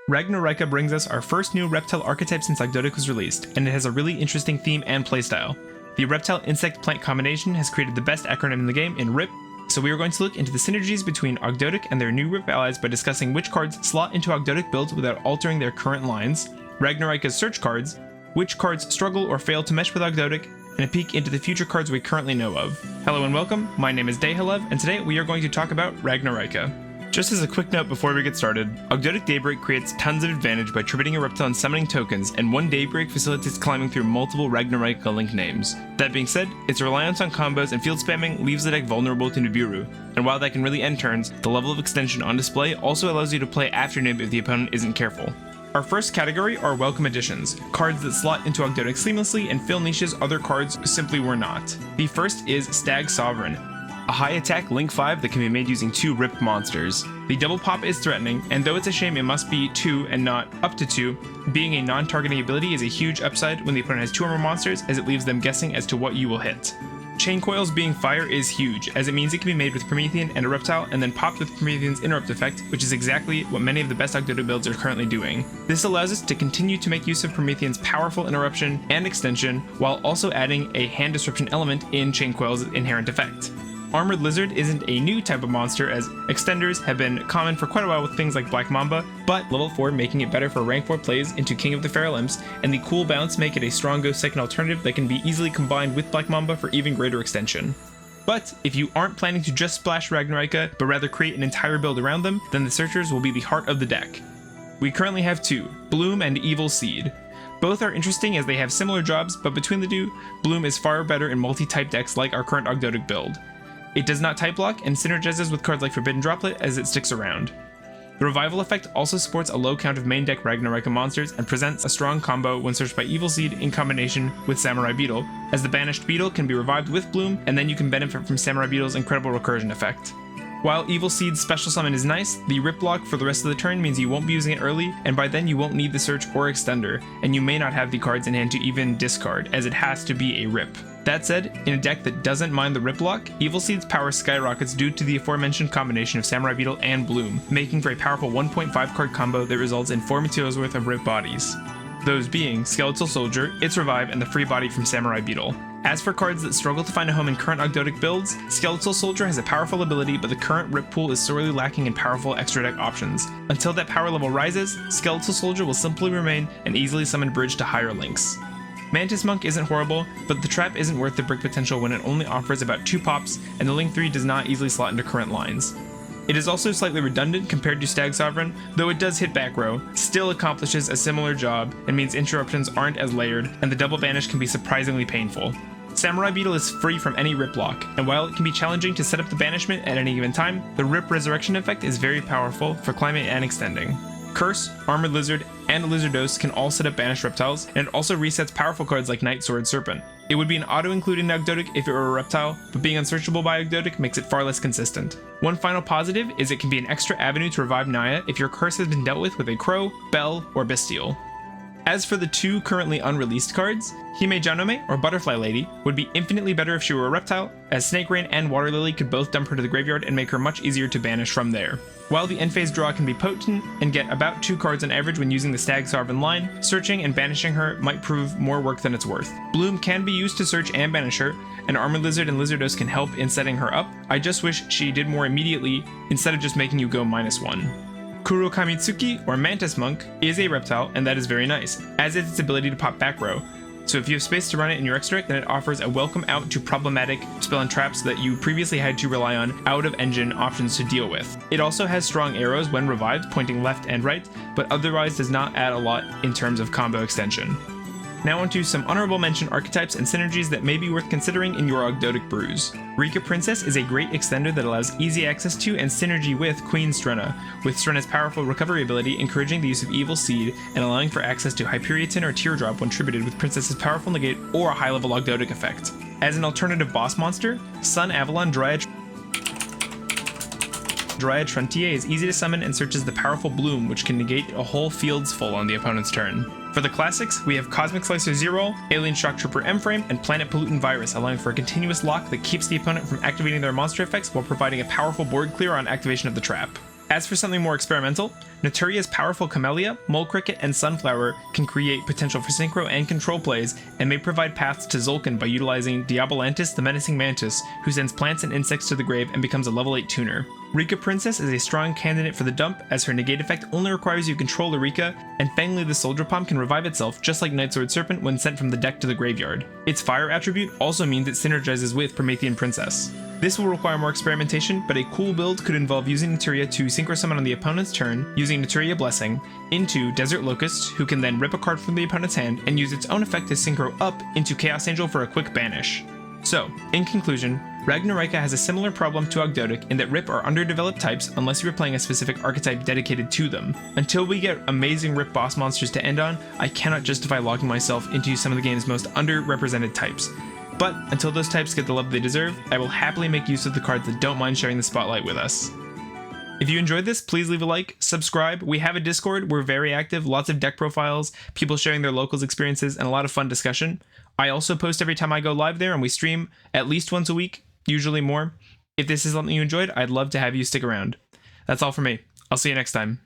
Ragnaraika brings us our first new reptile archetype since Ogdoadic was released, and it has a really interesting theme and playstyle. The reptile-insect-plant combination has created the best acronym in the game in RIP, so we are going to look into the synergies between Ogdoadic and their new RIP allies by discussing which cards slot into Ogdoadic builds without altering their current lines, Ragnarika's search cards, which cards struggle or fail to mesh with Ogdoadic, and a peek into the future cards we currently know of. Hello and welcome, my name is Dayhalev, and today we are going to talk about Ragnaraika. Just as a quick note before we get started, Ogdoadic Daybreak creates tons of advantage by tributing a reptile and summoning tokens, and one Daybreak facilitates climbing through multiple Ragnaraika linked names. That being said, its reliance on combos and field spamming leaves the deck vulnerable to Nibiru, and while that can really end turns, the level of extension on display also allows you to play after Nib if the opponent isn't careful. Our first category are welcome additions, cards that slot into Ogdoadic seamlessly and fill niches other cards simply were not. The first is Stag Sovereign, a high attack Link 5 that can be made using 2 RIP monsters. The double pop is threatening, and though it's a shame it must be 2 and not up to 2, being a non-targeting ability is a huge upside when the opponent has 2 or more monsters, as it leaves them guessing as to what you will hit. Chain Coils being fire is huge, as it means it can be made with Promethean and a reptile and then popped with Promethean's interrupt effect, which is exactly what many of the best Ogdoadic builds are currently doing. This allows us to continue to make use of Promethean's powerful interruption and extension, while also adding a hand disruption element in Chain Coil's inherent effect. Armored Lizard isn't a new type of monster, as extenders have been common for quite a while with things like Black Mamba, but level 4 making it better for rank 4 plays into King of the Feral Imps, and the cool bounce make it a strong Ghost second alternative that can be easily combined with Black Mamba for even greater extension. But if you aren't planning to just splash Ragnarika, but rather create an entire build around them, then the Searchers will be the heart of the deck. We currently have 2, Bloom and Evil Seed. Both are interesting as they have similar jobs, but between the two, Bloom is far better in multi-type decks like our current Ogdoadic build. It does not type lock and synergizes with cards like Forbidden Droplet as it sticks around. The Revival effect also supports a low count of main deck Ragnarika monsters and presents a strong combo when searched by Evil Seed in combination with Samurai Beetle, as the banished Beetle can be revived with Bloom, and then you can benefit from Samurai Beetle's incredible recursion effect. While Evil Seed's special summon is nice, the Rip Lock for the rest of the turn means you won't be using it early, and by then you won't need the search or extender, and you may not have the cards in hand to even discard, as it has to be a Rip. That said, in a deck that doesn't mind the Rip Lock, Evil Seed's power skyrockets due to the aforementioned combination of Samurai Beetle and Bloom, making for a powerful 1.5 card combo that results in 4 materials worth of Rip bodies. Those being Skeletal Soldier, its Revive, and the free body from Samurai Beetle. As for cards that struggle to find a home in current Ogdoadic builds, Skeletal Soldier has a powerful ability, but the current Rip pool is sorely lacking in powerful extra deck options. Until that power level rises, Skeletal Soldier will simply remain an easily summoned bridge to higher links. Mantis Monk isn't horrible, but the trap isn't worth the brick potential when it only offers about 2 pops, and the Link 3 does not easily slot into current lines. It is also slightly redundant compared to Stag Sovereign, though it does hit back row, still accomplishes a similar job, and means interruptions aren't as layered, and the double banish can be surprisingly painful. Samurai Beetle is free from any Rip Lock, and while it can be challenging to set up the banishment at any given time, the Rip Resurrection effect is very powerful for climbing and extending. Curse, Armored Lizard, and Lizardos can all set up banished reptiles, and it also resets powerful cards like Night Sword Serpent. It would be an auto-include in Ogdoadic if it were a reptile, but being unsearchable by Ogdoadic makes it far less consistent. One final positive is it can be an extra avenue to revive Naya if your curse has been dealt with a Crow, Bell, or Bestial. As for the 2 currently unreleased cards, Hime Janome, or Butterfly Lady, would be infinitely better if she were a reptile, as Snake Rain and Water Lily could both dump her to the graveyard and make her much easier to banish from there. While the end phase draw can be potent and get about 2 cards on average when using the Stag Sovereign line, searching and banishing her might prove more work than it's worth. Bloom can be used to search and banish her, and Armored Lizard and Lizardos can help in setting her up. I just wish she did more immediately instead of just making you go -1. Kuro Kamitsuki, or Mantis Monk, is a reptile, and that is very nice, as is its ability to pop back row. So if you have space to run it in your extra deck, then it offers a welcome out to problematic spell and traps that you previously had to rely on out-of-engine options to deal with. It also has strong arrows when revived, pointing left and right, but otherwise does not add a lot in terms of combo extension. Now onto some honorable mention archetypes and synergies that may be worth considering in your Ogdoadic brews. Rika Princess is a great extender that allows easy access to and synergy with Queen Strenna, with Strenna's powerful recovery ability encouraging the use of Evil Seed and allowing for access to Hyperion or Teardrop when tributed with Princess's powerful negate or a high-level Ogdoadic effect. As an alternative boss monster, Sun Avalon Dryad Frontier is easy to summon and searches the powerful Bloom, which can negate a whole field's full on the opponent's turn. For the classics, we have Cosmic Slicer Zero, Alien Shock Trooper M-Frame, and Planet Pollutant Virus, allowing for a continuous lock that keeps the opponent from activating their monster effects while providing a powerful board clear on activation of the trap. As for something more experimental, Naturia's powerful Camellia, Mole Cricket, and Sunflower can create potential for synchro and control plays, and may provide paths to Zulkin by utilizing Diabolantis the Menacing Mantis, who sends plants and insects to the grave and becomes a level 8 tuner. Rika Princess is a strong candidate for the dump, as her negate effect only requires you control a Rika, and Fangli the Soldier Palm can revive itself just like Nightsword Serpent when sent from the deck to the graveyard. Its fire attribute also means it synergizes with Promethean Princess. This will require more experimentation, but a cool build could involve using Naturia to synchro summon on the opponent's turn, using Naturia Blessing, into Desert Locust, who can then rip a card from the opponent's hand and use its own effect to synchro up into Chaos Angel for a quick banish. So, in conclusion, Ragnaraika has a similar problem to Ogdoadic in that Rip are underdeveloped types unless you're playing a specific archetype dedicated to them. Until we get amazing Rip boss monsters to end on, I cannot justify locking myself into some of the game's most underrepresented types. But until those types get the love they deserve, I will happily make use of the cards that don't mind sharing the spotlight with us. If you enjoyed this, please leave a like, subscribe. We have a Discord, we're very active, lots of deck profiles, people sharing their locals experiences, and a lot of fun discussion. I also post every time I go live there, and we stream at least once a week, usually more. If this is something you enjoyed, I'd love to have you stick around. That's all for me. I'll see you next time.